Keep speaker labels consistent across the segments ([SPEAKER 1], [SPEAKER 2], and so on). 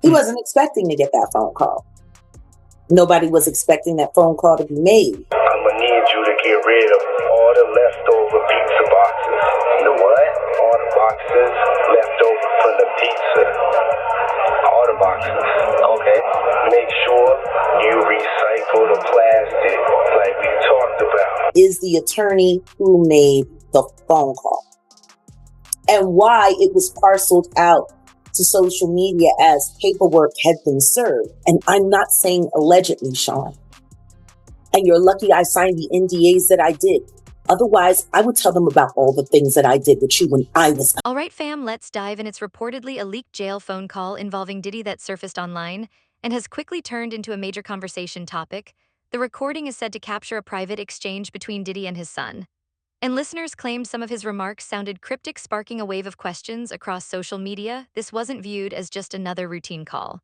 [SPEAKER 1] He wasn't expecting to get that phone call. Nobody was expecting that phone call to be made.
[SPEAKER 2] I'm gonna need you to get rid of all the leftover pizza boxes. The what? All the boxes left over from the pizza. All the boxes. Okay. Make sure you recycle the plastic like we talked about.
[SPEAKER 1] Is the attorney who made the phone call, and why it was parceled out to social media as paperwork had been served. And I'm not saying allegedly, Sean. And you're lucky I signed the NDAs that I did. Otherwise, I would tell them about all the things that I did with you when I was.
[SPEAKER 3] All right, fam, let's dive in. It's reportedly a leaked jail phone call involving Diddy that surfaced online and has quickly turned into a major conversation topic. The recording is said to capture a private exchange between Diddy and his son. And listeners claimed some of his remarks sounded cryptic, sparking a wave of questions across social media. This wasn't viewed as just another routine call.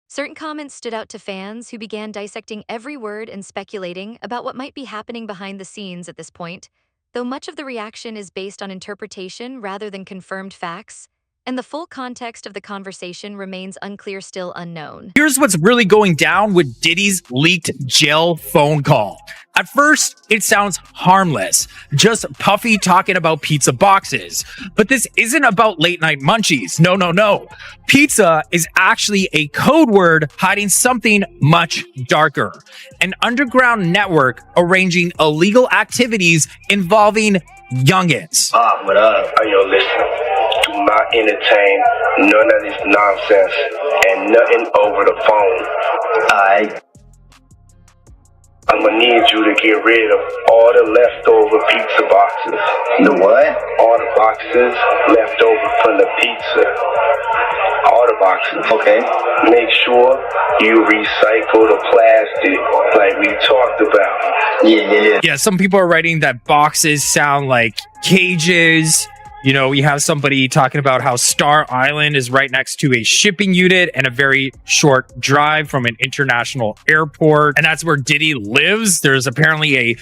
[SPEAKER 3] Certain comments stood out to fans who began dissecting every word and speculating about what might be happening behind the scenes at this point, though much of the reaction is based on interpretation rather than confirmed facts, and the full context of the conversation remains unclear, still unknown.
[SPEAKER 4] Here's what's really going down with Diddy's leaked jail phone call. At first, it sounds harmless, just Puffy talking about pizza boxes. But this isn't about late night munchies. No. Pizza is actually a code word hiding something much darker. An underground network arranging illegal activities involving youngins.
[SPEAKER 2] What up? Yo, listen. Do not entertain none of this nonsense and nothing over the phone. I'm gonna need you to get rid of all the leftover pizza boxes. The what? All the boxes left over from the pizza. All the boxes. Okay. Make sure you recycle the plastic like we talked about.
[SPEAKER 4] Yeah, some people are writing that boxes sound like cages. You know, we have somebody talking about how Star Island is right next to a shipping unit and a very short drive from an international airport. And that's where Diddy lives. There's apparently a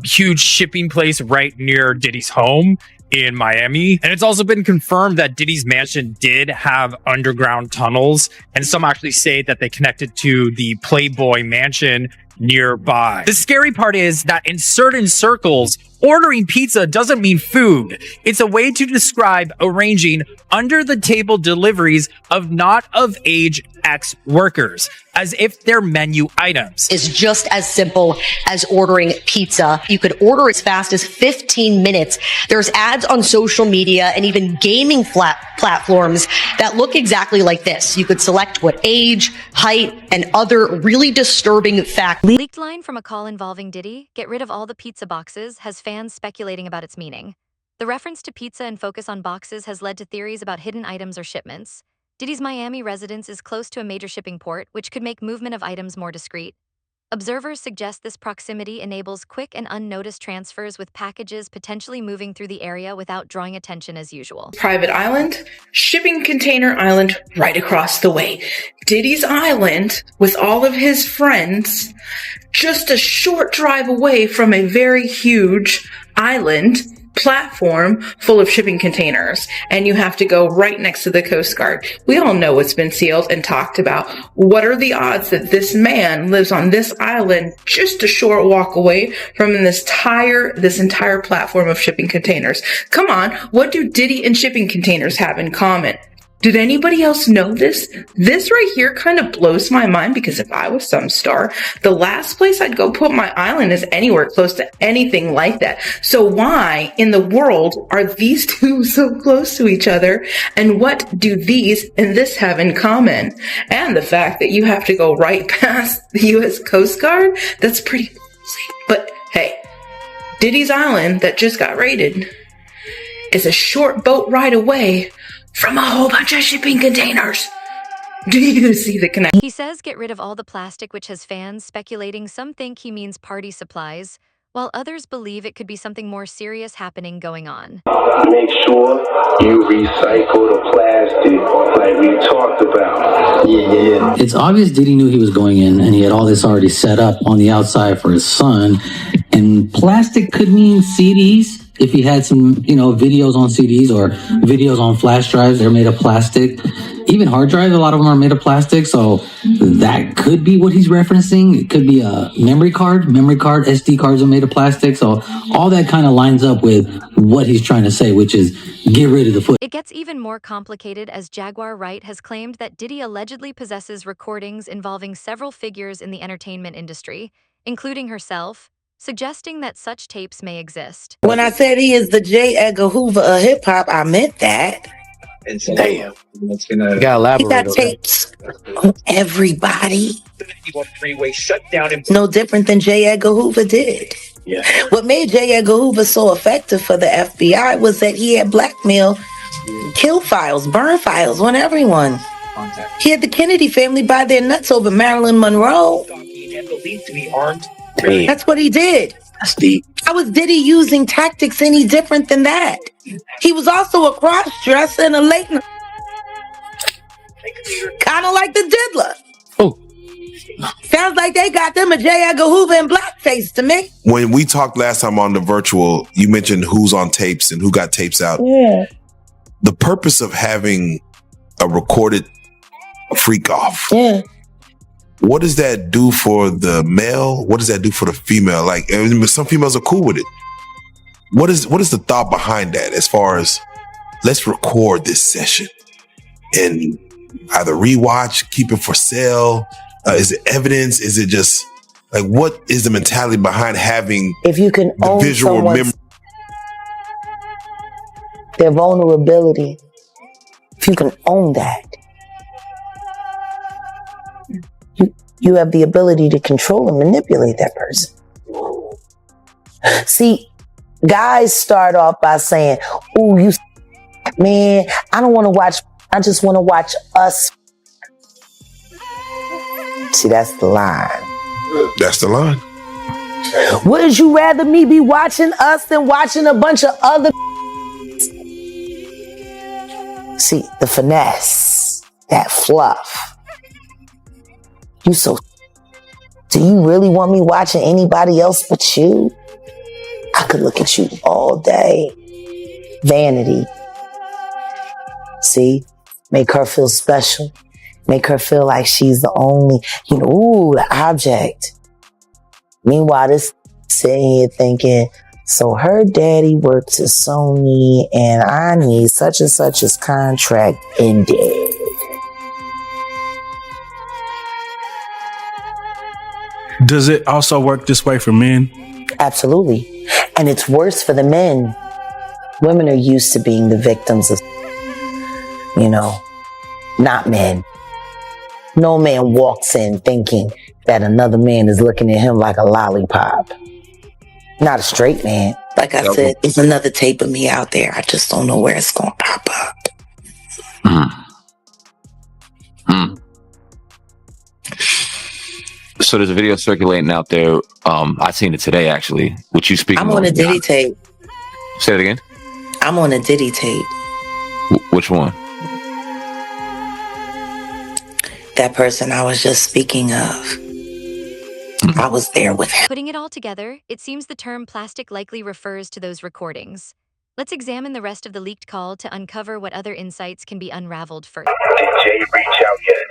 [SPEAKER 4] huge shipping place right near Diddy's home in Miami. And it's also been confirmed that Diddy's mansion did have underground tunnels. And some actually say that they connected to the Playboy mansion nearby. The scary part is that in certain circles, ordering pizza doesn't mean food. It's a way to describe arranging under-the-table deliveries of not-of-age ex-workers, as if they're menu items.
[SPEAKER 5] Is just as simple as ordering pizza. You could order as fast as 15 minutes. There's ads on social media and even gaming platforms that look exactly like this. You could select what age, height, and other really disturbing facts.
[SPEAKER 3] Leaked line from a call involving Diddy, get rid of all the pizza boxes, has fans speculating about its meaning. The reference to pizza and focus on boxes has led to theories about hidden items or shipments. Diddy's Miami residence is close to a major shipping port, which could make movement of items more discreet. Observers suggest this proximity enables quick and unnoticed transfers, with packages potentially moving through the area without drawing attention as usual.
[SPEAKER 6] Private island, shipping container island right across the way. Diddy's island with all of his friends, just a short drive away from a very huge island platform full of shipping containers, and you have to go right next to the Coast Guard. We all know what's been sealed and talked about. What are the odds that this man lives on this island just a short walk away from this entire platform of shipping containers? Come on, what do Diddy and shipping containers have in common? Did anybody else know this? This right here kind of blows my mind, because if I was some star, the last place I'd go put my island is anywhere close to anything like that. So why in the world are these two so close to each other? And what do these and this have in common? And the fact that you have to go right past the U.S. Coast Guard? That's pretty crazy. But hey, Diddy's island that just got raided is a short boat ride away from a whole bunch of shipping containers. Do you see the connection?
[SPEAKER 3] He says get rid of all the plastic, which has fans speculating. Some think he means party supplies, while others believe it could be something more serious happening going on.
[SPEAKER 2] Make sure you recycle the plastic like we talked about.
[SPEAKER 7] Yeah. It's obvious Diddy knew he was going in, and he had all this already set up on the outside for his son. And plastic could mean CDs. if he had some, videos on CDs or videos on flash drives, they're made of plastic. Even hard drives, a lot of them are made of plastic. So that could be what he's referencing. It could be a memory card, SD cards are made of plastic. So all that kind of lines up with what he's trying to say, which is get rid of the footage.
[SPEAKER 3] It gets even more complicated as Jaguar Wright has claimed that Diddy allegedly possesses recordings involving several figures in the entertainment industry, including herself, suggesting that such tapes may exist.
[SPEAKER 8] When I said he is the J. Edgar Hoover of hip hop, I meant that.
[SPEAKER 9] Damn. You gotta
[SPEAKER 8] He
[SPEAKER 9] elaborate.
[SPEAKER 8] got tapes on everybody. No different than J. Edgar Hoover did.
[SPEAKER 9] Yeah.
[SPEAKER 8] What made J. Edgar Hoover so effective for the FBI was that he had blackmail, kill files, burn files on everyone. He had the Kennedy family buy their nuts over Marilyn Monroe. That's what he did.
[SPEAKER 9] That's deep.
[SPEAKER 8] How was Diddy using tactics any different than that? He was also a cross-dresser and a late night. Kind of like the Diddler.
[SPEAKER 9] Oh.
[SPEAKER 8] Sounds like they got them a J. Edgar Hoover and blackface to me.
[SPEAKER 10] When we talked last time on the virtual, you mentioned who's on tapes and who got tapes out.
[SPEAKER 8] Yeah.
[SPEAKER 10] The purpose of having a recorded freak off.
[SPEAKER 8] Yeah.
[SPEAKER 10] What does that do for the male? What does that do for the female? Like, some females are cool with it. What is the thought behind that as far as let's record this session and either rewatch, keep it for sale? Is it evidence? Is it just like, what is the mentality behind having
[SPEAKER 8] If you can
[SPEAKER 10] the
[SPEAKER 8] own
[SPEAKER 10] visual
[SPEAKER 8] someone's
[SPEAKER 10] memory?
[SPEAKER 8] their vulnerability, if you can own that, you have the ability to control and manipulate that person. See, guys start off by saying, "Ooh, you man, I don't want to watch. I just want to watch us." See, that's the line.
[SPEAKER 10] That's the line.
[SPEAKER 8] Would you rather me be watching us than watching a bunch of other? See, the finesse, that fluff. You so. Do you really want me watching anybody else but you? I could look at you all day. Vanity. See? Make her feel special. Make her feel like she's the only, ooh, the object. Meanwhile, this sitting here thinking, so her daddy works at Sony and I need such and such as contract ended.
[SPEAKER 11] Does it also work this way for men?
[SPEAKER 8] Absolutely. And it's worse for the men. Women are used to being the victims of, not men. No man walks in thinking that another man is looking at him like a lollipop. Not a straight man. Like I said, there's another tape of me out there. I just don't know where it's going to pop up.
[SPEAKER 9] So there's a video circulating out there. I seen it today, actually. Which you speaking?
[SPEAKER 8] I'm on a Diddy tape.
[SPEAKER 9] Say it again.
[SPEAKER 8] I'm on a Diddy tape.
[SPEAKER 9] Which one?
[SPEAKER 8] That person I was just speaking of. I was there with him.
[SPEAKER 3] Putting it all together, it seems the term plastic likely refers to those recordings. Let's examine the rest of the leaked call to uncover what other insights can be unraveled first.
[SPEAKER 2] Did Jay reach out yet?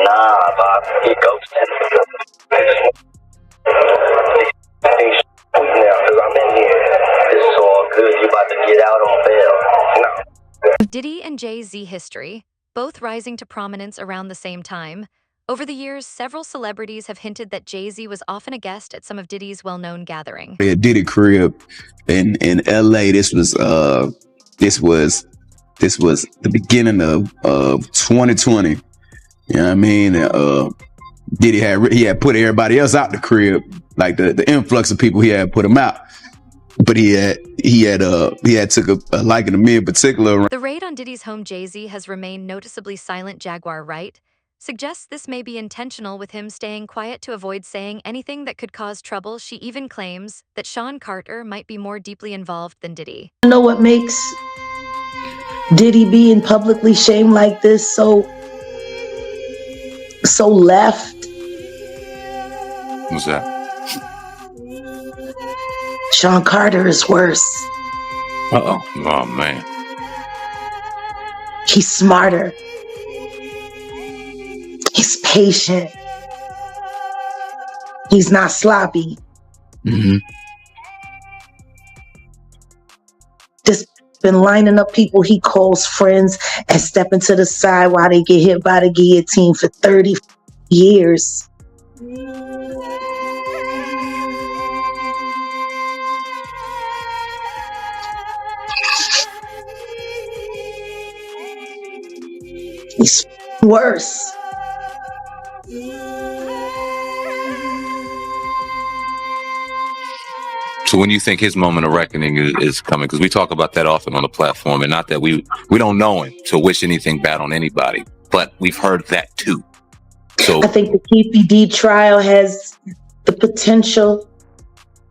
[SPEAKER 2] Nah, Bob. He ghosted. Now, because I'm in here. This is all good. You about to get out on bail. No.
[SPEAKER 3] Diddy and Jay-Z history, both rising to prominence around the same time. Over the years, several celebrities have hinted that Jay-Z was often a guest at some of Diddy's well-known gatherings.
[SPEAKER 12] At Diddy crib in LA, this was the beginning of 2020. You know what I mean? Diddy had put everybody else out the crib, like the influx of people he had put them out. But he had took a liking to me in particular.
[SPEAKER 3] The raid on Diddy's home Jay-Z has remained noticeably silent. Jaguar Wright suggests this may be intentional, with him staying quiet to avoid saying anything that could cause trouble. She even claims that Sean Carter might be more deeply involved than Diddy.
[SPEAKER 13] You know what makes Diddy being publicly shamed like this so left?
[SPEAKER 9] What's that?
[SPEAKER 13] Sean Carter is worse.
[SPEAKER 9] Oh man.
[SPEAKER 13] He's smarter. He's patient. He's not sloppy.
[SPEAKER 7] Mm-hmm.
[SPEAKER 13] Just been lining up people he calls friends and stepping to the side while they get hit by the guillotine for 30 years. He's worse.
[SPEAKER 9] So when you think his moment of reckoning is coming, because we talk about that often on the platform, and not that we don't know him to wish anything bad on anybody, but we've heard that too. So
[SPEAKER 13] I think the PPD trial has the potential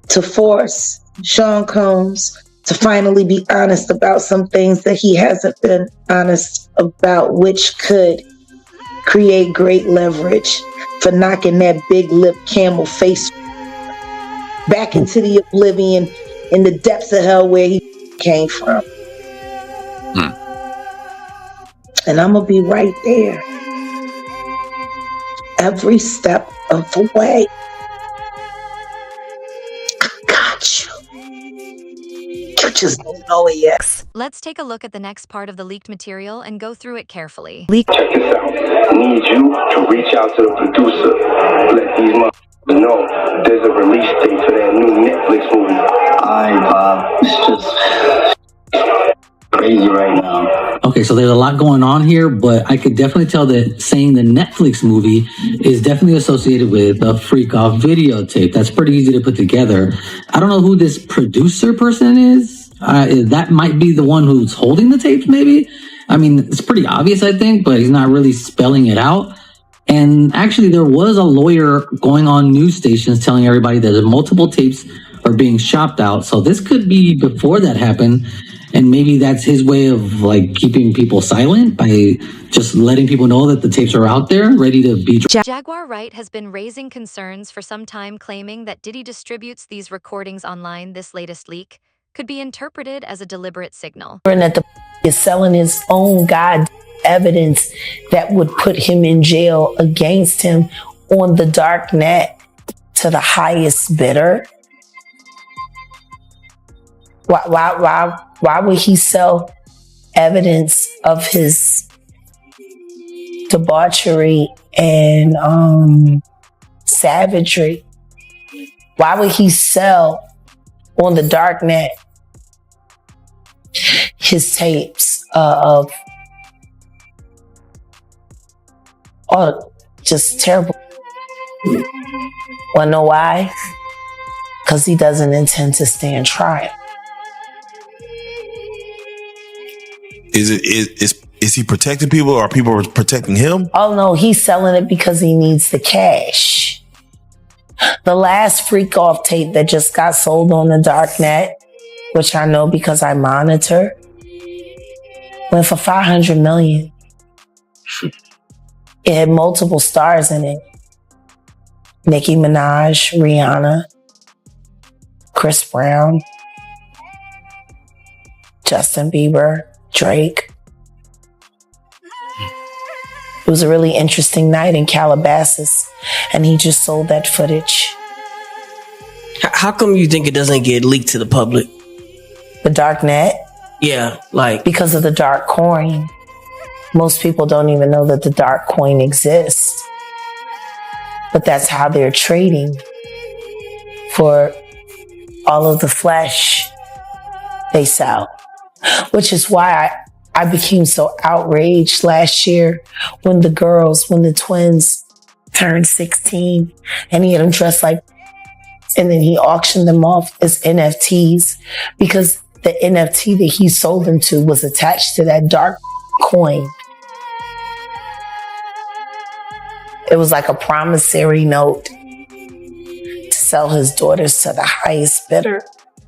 [SPEAKER 13] to force Sean Combs to finally be honest about some things that he hasn't been honest about, which could create great leverage for knocking that big lip camel face back into the oblivion in the depths of hell where he came from. And I'm gonna be right there every step of the way. I got you. You just don't know it yet.
[SPEAKER 3] Let's take a look at the next part of the leaked material and go through it carefully.
[SPEAKER 2] Check this out. I need you to reach out to the producer. Let these motherfuckers know there's a release date for that new Netflix movie.
[SPEAKER 14] Alright, Bob. It's just crazy right now.
[SPEAKER 7] Okay, so there's a lot going on here, but I could definitely tell that saying the Netflix movie is definitely associated with a freak off videotape. That's pretty easy to put together. I don't know who this producer person is. That might be the one who's holding the tapes, maybe. I mean, it's pretty obvious, I think, but he's not really spelling it out. And actually, there was a lawyer going on news stations telling everybody that multiple tapes are being shopped out. So this could be before that happened. And maybe that's his way of like keeping people silent by just letting people know that the tapes are out there ready to be.
[SPEAKER 3] Jaguar Wright has been raising concerns for some time, claiming that Diddy distributes these recordings online. This latest leak could be interpreted as a deliberate signal.
[SPEAKER 8] And that the is selling his own evidence that would put him in jail against him on the dark net to the highest bidder. Why would he sell evidence of his debauchery and savagery? Why would he sell on the dark net his tapes of just terrible? Wanna know why? Because he doesn't intend to stand trial.
[SPEAKER 10] Is he protecting people, or are people protecting him?
[SPEAKER 8] Oh no, he's selling it because he needs the cash. The last freak off tape that just got sold on the dark net, which I know because I monitor, went for $500 million. It had multiple stars in it. Nicki Minaj, Rihanna, Chris Brown, Justin Bieber, Drake. It was a really interesting night in Calabasas, and he just sold that footage.
[SPEAKER 15] How come you think it doesn't get leaked to the public?
[SPEAKER 8] The dark net?
[SPEAKER 15] Yeah, like...
[SPEAKER 8] Because of the dark coin. Most people don't even know that the dark coin exists. But that's how they're trading for all of the flesh they sell. Which is why I became so outraged last year when the twins turned 16 and he had them dressed like, and then he auctioned them off as NFTs because the NFT that he sold them to was attached to that dark coin. It was like a promissory note to sell his daughters to the highest bidder.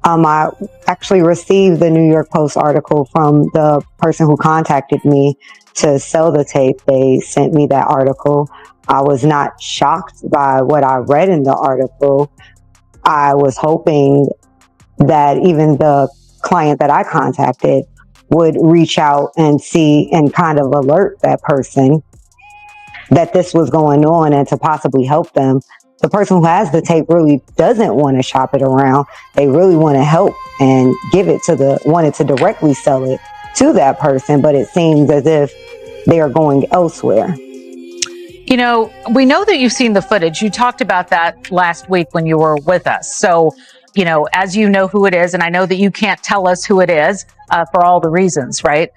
[SPEAKER 16] I actually received the New York Post article from the person who contacted me to sell the tape. They sent me that article. I was not shocked by what I read in the article. I was hoping that even the client that I contacted would reach out and see and kind of alert that person that this was going on and to possibly help them. The person who has the tape really doesn't want to shop it around. They really want to help and give it to wanted to directly sell it to that person, but it seems as if they are going elsewhere.
[SPEAKER 17] You know, we know that you've seen the footage. You talked about that last week when you were with us. So, you know, as you know who it is, and I know that you can't tell us who it is for all the reasons, right?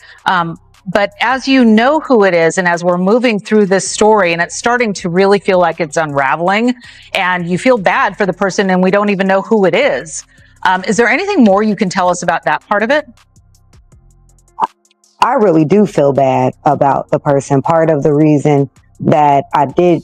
[SPEAKER 17] But as you know who it is, and as we're moving through this story, and it's starting to really feel like it's unraveling, and you feel bad for the person, and we don't even know who it is there anything more you can tell us about that part of it?
[SPEAKER 16] I really do feel bad about the person. Part of the reason that I did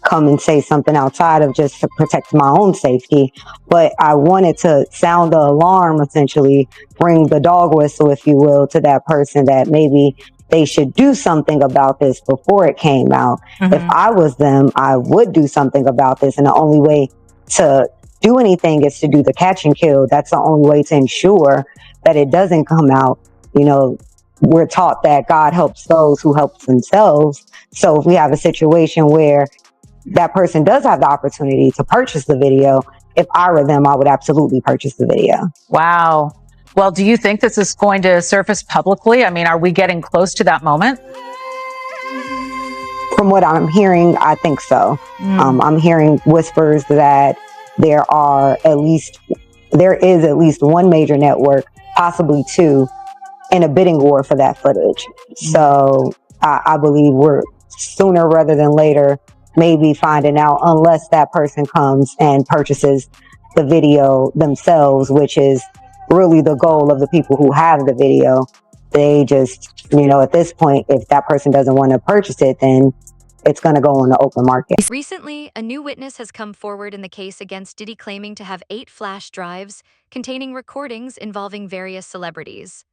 [SPEAKER 16] come and say something outside of just to protect my own safety, but I wanted to sound the alarm, essentially bring the dog whistle, if you will, to that person that maybe they should do something about this before it came out. Mm-hmm. If I was them, I would do something about this. And the only way to do anything is to do the catch and kill. That's the only way to ensure that it doesn't come out. You know, we're taught that God helps those who help themselves. So if we have a situation where that person does have the opportunity to purchase the video, if I were them, I would absolutely purchase the video.
[SPEAKER 17] Wow. Well, do you think this is going to surface publicly? I mean, are we getting close to that moment?
[SPEAKER 16] From what I'm hearing, I think so. I'm hearing whispers that there is at least one major network, possibly two, in a bidding war for that footage. So I believe we're sooner rather than later maybe finding out, unless that person comes and purchases the video themselves, which is really the goal of the people who have the video. They just, you know, at this point, if that person doesn't want to purchase it, then it's going to go on the open market.
[SPEAKER 3] Recently, a new witness has come forward in the case against Diddy, claiming to have 8 flash drives containing recordings involving various celebrities.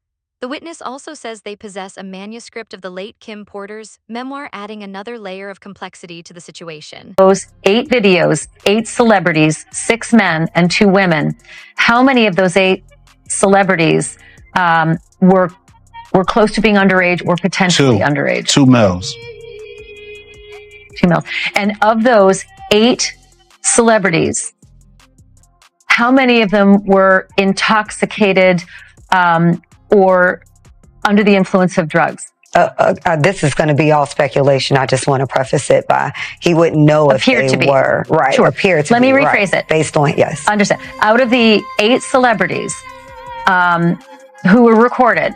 [SPEAKER 3] The witness also says they possess a manuscript of the late Kim Porter's memoir, adding another layer of complexity to the situation.
[SPEAKER 17] Those 8 videos, 8 celebrities, 6 men and 2 women. How many of those 8 celebrities were close to being underage or potentially underage?
[SPEAKER 11] 2 males.
[SPEAKER 17] 2 males. And of those 8 celebrities, how many of them were intoxicated or under the influence of drugs?
[SPEAKER 16] This is going to be all speculation. I just want to preface it by he wouldn't know if they were. Right.
[SPEAKER 17] Sure.
[SPEAKER 16] Appear to be.
[SPEAKER 17] Let me rephrase it.
[SPEAKER 16] Based on, yes.
[SPEAKER 17] Understand. Out of the 8 celebrities who were recorded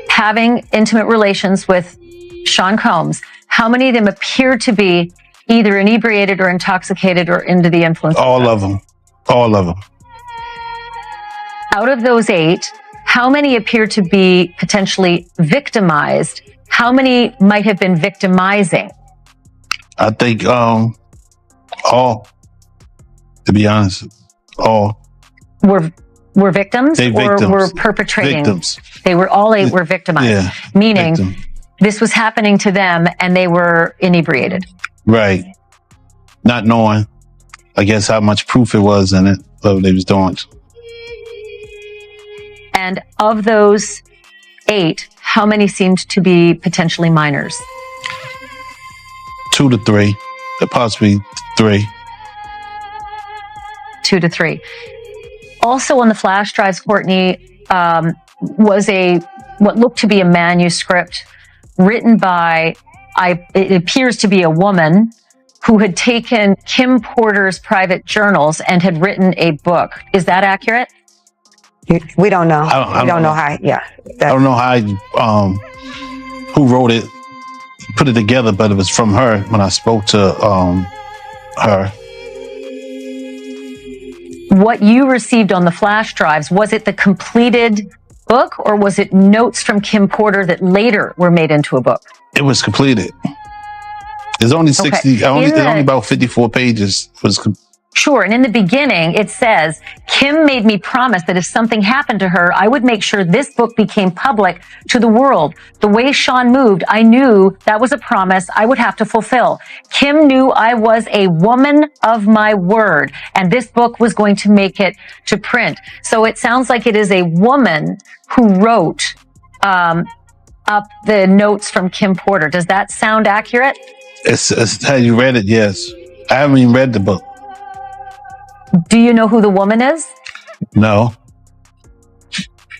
[SPEAKER 17] having intimate relations with Sean Combs, how many of them appeared to be either inebriated or intoxicated or under the influence of drugs?
[SPEAKER 11] All of them. All of them.
[SPEAKER 17] Out of those 8, how many appear to be potentially victimized? How many might have been victimizing?
[SPEAKER 11] I think all, to be honest, all.
[SPEAKER 17] Were victims or
[SPEAKER 11] victims.
[SPEAKER 17] were perpetrating?
[SPEAKER 11] Victims.
[SPEAKER 17] They were all 8 were victimized.
[SPEAKER 11] Yeah,
[SPEAKER 17] meaning this was happening to them and they were inebriated.
[SPEAKER 11] Right. Not knowing, I guess, how much proof it was in it, what they was doing.
[SPEAKER 17] And of those 8, how many seemed to be potentially minors?
[SPEAKER 11] 2 to 3, possibly 3.
[SPEAKER 17] 2 to 3. Also on the flash drives, Courtney, was what looked to be a manuscript written by, it appears to be a woman who had taken Kim Porter's private journals and had written a book. Is that accurate?
[SPEAKER 16] We don't know.
[SPEAKER 11] I
[SPEAKER 16] don't know how. Yeah.
[SPEAKER 11] I don't know how, who wrote it, put it together, but it was from her when I spoke to her.
[SPEAKER 17] What you received on the flash drives, was it the completed book or was it notes from Kim Porter that later were made into a book?
[SPEAKER 11] It was completed. It's only 60, it's only about 54 pages.
[SPEAKER 17] Sure. And in the beginning, it says, Kim made me promise that if something happened to her, I would make sure this book became public to the world. The way Sean moved, I knew that was a promise I would have to fulfill. Kim knew I was a woman of my word, and this book was going to make it to print. So it sounds like it is a woman who wrote up the notes from Kim Porter. Does that sound accurate?
[SPEAKER 11] It's how you read it, yes. I haven't even read the book.
[SPEAKER 17] Do you know who the woman is?
[SPEAKER 11] No.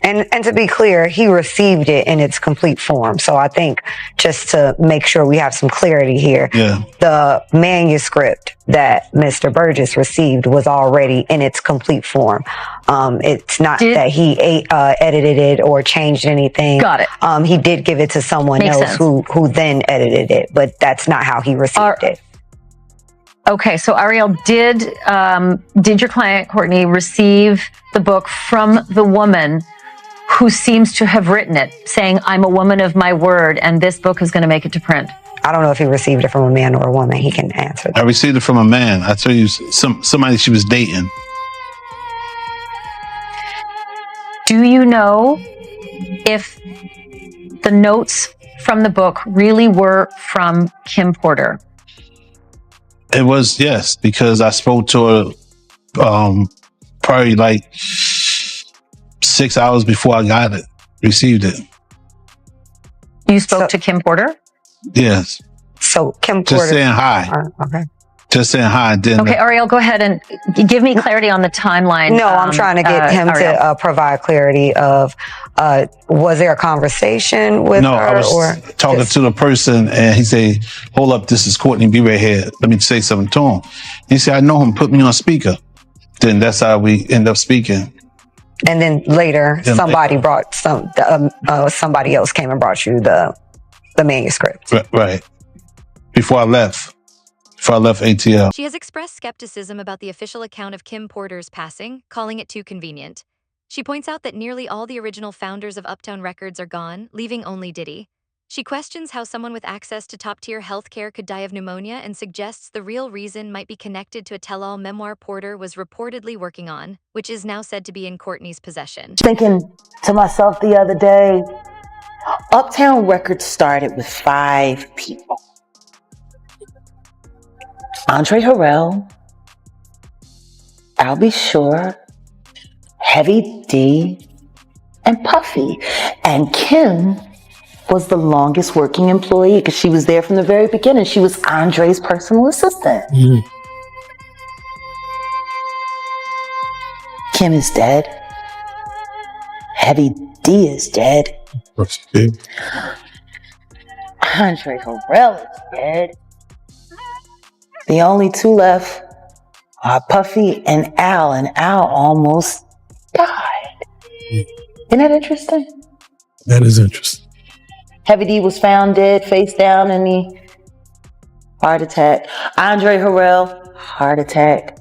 [SPEAKER 16] And to be clear, he received it in its complete form. So I think just to make sure we have some clarity here, the manuscript that Mr. Burgess received was already in its complete form. It's not that he edited it or changed anything.
[SPEAKER 17] Your it.
[SPEAKER 16] He did give it to someone
[SPEAKER 17] Makes
[SPEAKER 16] else
[SPEAKER 17] sense.
[SPEAKER 16] who then edited it, but that's not how he received it.
[SPEAKER 17] Okay, so Ariel, did your client Courtney receive the book from the woman who seems to have written it, saying, "I'm a woman of my word, and this book is going to make it to print"?
[SPEAKER 16] I don't know if he received it from a man or a woman. He can answer that.
[SPEAKER 11] I received it from a man. I tell you, somebody she was dating.
[SPEAKER 17] Do you know if the notes from the book really were from Kim Porter?
[SPEAKER 11] It was, yes, because I spoke to her probably like 6 hours before I got it, received it.
[SPEAKER 17] You spoke to Kim Porter?
[SPEAKER 11] Yes.
[SPEAKER 16] So Kim
[SPEAKER 11] Porter. Just saying hi.
[SPEAKER 16] Okay.
[SPEAKER 11] Just saying hi. Didn't
[SPEAKER 17] Okay, Ariel, go ahead and give me clarity on the timeline.
[SPEAKER 16] No, I'm trying to get him to provide clarity of, was there a conversation with her?
[SPEAKER 11] I was talking to the person and he said, hold up, this is Courtney, be right here. Let me say something to him. He said, I know him, put me on speaker. Then that's how we end up speaking.
[SPEAKER 16] And then later, somebody brought somebody else came and brought you the manuscript.
[SPEAKER 11] Right. Before I left ATL.
[SPEAKER 3] She has expressed skepticism about the official account of Kim Porter's passing, calling it too convenient. She points out that nearly all the original founders of Uptown Records are gone, leaving only Diddy. She questions how someone with access to top-tier healthcare could die of pneumonia and suggests the real reason might be connected to a tell-all memoir Porter was reportedly working on, which is now said to be in Courtney's possession.
[SPEAKER 8] Thinking to myself the other day, Uptown Records started with 5 people. Andre Harrell, I'll Be Sure, Heavy D, and Puffy. And Kim was the longest working employee because she was there from the very beginning. She was Andre's personal assistant. Mm-hmm. Kim is dead. Heavy D is dead. Andre Harrell is dead. The only 2 left are Puffy and Al almost died. Isn't that interesting?
[SPEAKER 10] That is interesting.
[SPEAKER 8] Heavy D was found dead, face down in the heart attack. Andre Harrell, heart attack.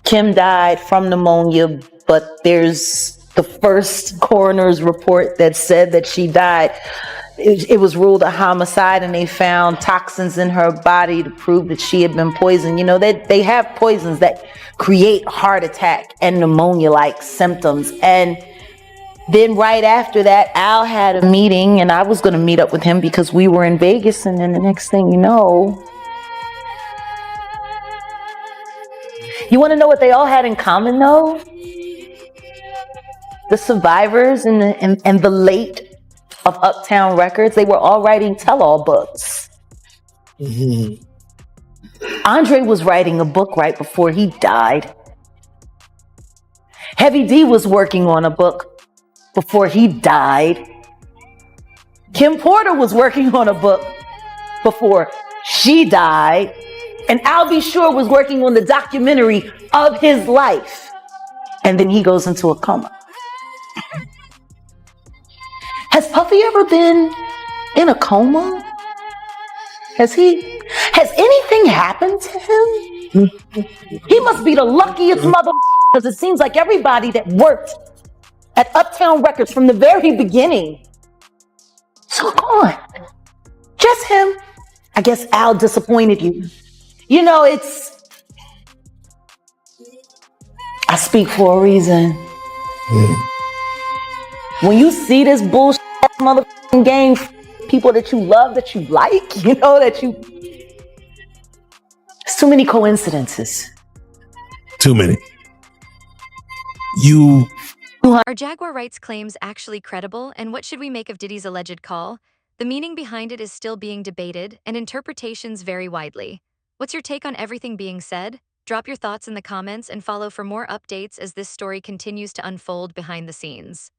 [SPEAKER 8] Kim died from pneumonia, but there's the first coroner's report that said that she died. It was ruled a homicide, and they found toxins in her body to prove that she had been poisoned. You know, they have poisons that create heart attack and pneumonia-like symptoms. And then right after that, Al had a meeting, and I was going to meet up with him because we were in Vegas. And then the next thing you know, you want to know what they all had in common, though? The survivors and the late of Uptown Records, they were all writing tell-all books. Mm-hmm. Andre was writing a book right before he died. Heavy D was working on a book before he died. Kim Porter was working on a book before she died. And Al B. Sure was working on the documentary of his life. And then he goes into a coma. Has Puffy ever been in a coma? Has anything happened to him? He must be the luckiest mother, because it seems like everybody that worked at Uptown Records from the very beginning is gone. Just him. I guess Al disappointed you. You know, I speak for a reason. When you see this bullshit motherfucking game, people that you love, that you like, you know, it's too many coincidences.
[SPEAKER 10] Too many.
[SPEAKER 3] Are Jaguar Wright's claims actually credible, and what should we make of Diddy's alleged call? The meaning behind it is still being debated, and interpretations vary widely. What's your take on everything being said? Drop your thoughts in the comments and follow for more updates as this story continues to unfold behind the scenes.